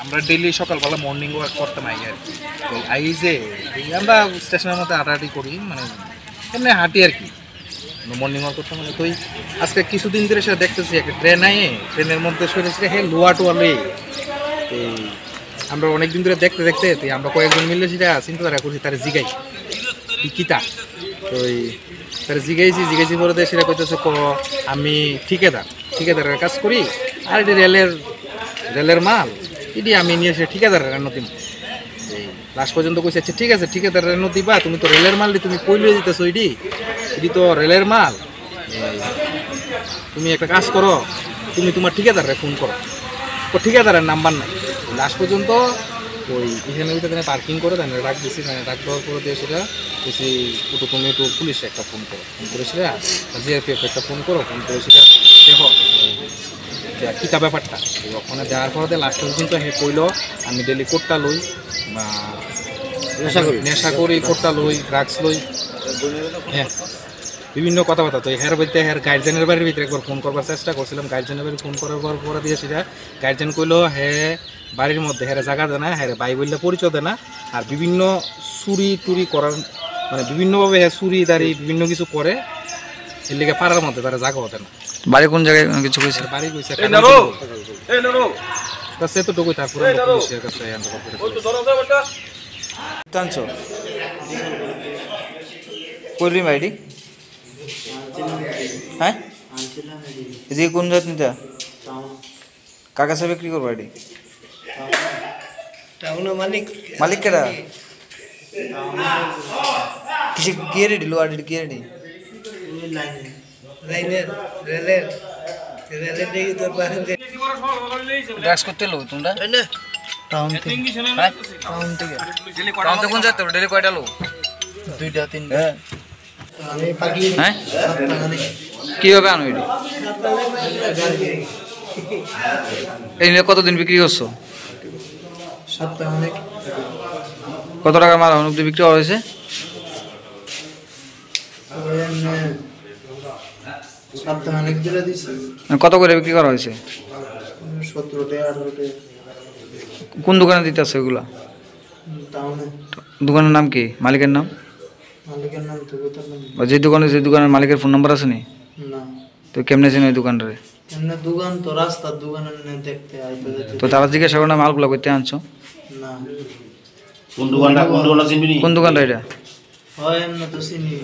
আমরা ডেইলি সকালবেলা morning walk করতাম আই আর কি। তো আই যে আমরা স্টেশনের মধ্যে হাঁটাহাঁটি করি, মানে এমনি হাঁটি আর কি, মর্নিং ওয়াক করতাম। মানে তো আজকে কিছুদিন ধরে সেটা দেখতেছি একটা ট্রেন আয়ে ট্রেনের মধ্যে শুনেছি হ্যাঁ লোয়া টোয়া লয়ে। তো আমরা অনেকদিন ধরে দেখতে দেখতে আমরা কয়েকজন মিলে সেটা চিন্তাধারা করছি তারা জিগাই কিতা। তো তারা জিগাইছি পরে সেটা কইতেছে আমি ঠিকাদারের কাজ করি, আর এটি রেলের মাল এটি আমি নিয়ে এসে ঠিকাদারের রান্না দিব। লাস্ট পর্যন্ত কইছে আচ্ছা ঠিক আছে ঠিকাদারের রান্না দিবা, তুমি তো রেলের মাল তুমি কই লয়ে দিতেছো, এটি তো রেলের মাল। তুমি একটা কাজ করো, তুমি তোমার ঠিকাদারে ফোন করো। ঠিকাদারের নাম্বার নাই। লাস্ট পর্যন্ত ওই এখানে ভিতরে পার্কিং করে তাই ডাক দিচ্ছি, ডাক দেওয়ার পরে দিয়ে সেটা বলছি তুমি একটু পুলিশে একটা ফোন করে সেটা জিআরপিএফ একটা ফোন করে সেটা দেখো কিতা ব্যাপারটা। ওখানে দেওয়ার পরে লাস্ট পর্যন্ত হে কইলো আমি ডেলি কোটটা লই বা নেশা করি, কোটটা লই, ড্রাগস লই, হ্যাঁ বিভিন্ন কথাবার্তা। তো হের বলতে হের গার্জেনের বাড়ির ভিতরে একবার ফোন করবার চেষ্টা করছিলাম। গার্জেনের বাড়ি ফোন করার পরে দিয়ে সেটা গার্জেন কইলো বাড়ির মধ্যে হেরে জায়গা দেয় না, ভাই বললে পরিচয় দেয় না, আর বিভিন্ন চুরি করার মানে বিভিন্নভাবে চুরি দাঁড়ি বিভিন্ন কিছু করে, এর লিগে পাড়ার মধ্যে তারা জায়গা হতে না। বাড়ি কোন জায়গায় কিছু কইছে? বাড়ি কইছে সেতটুকুই, তারপরে পুলিশের কাছে টানছো কইলি মাইডি হ্যাঁ এদিকে কোন জাত নিতা কার কাছে বিক্রি করবো এটি? মালিক কেডা? কিসে কে রেডি লো আডি কে রেডি? ড্রাগস করতে লো তোমরা টাউন থেকে? টাউন থেকে কোন যাতে ডেলি কয়টা লো? 2টা 3টা। হ্যাঁ কিভাবে আনো এটি? এই নিয়ে কতদিন বিক্রি করছো? কত টাকা মাল অনেক বিক্রি হয়েছে? কত করে বিক্রি করা হয়েছে? 17-18। কোন দোকানে দিতে আছে ওইগুলা? দোকানের নাম কি? মালিকের নাম? যে দোকানের মালিকের ফোন নাম্বার আছে নি? তো কেমনে চেন ওই দোকানটারে? দোকান তো রাস্তার দোকানে দেখতে তো তারা জিজ্ঞাসা করে না মালগুলা করতে আনছো? না। কোন দোকানটা এটা? হয় না তো চিনি।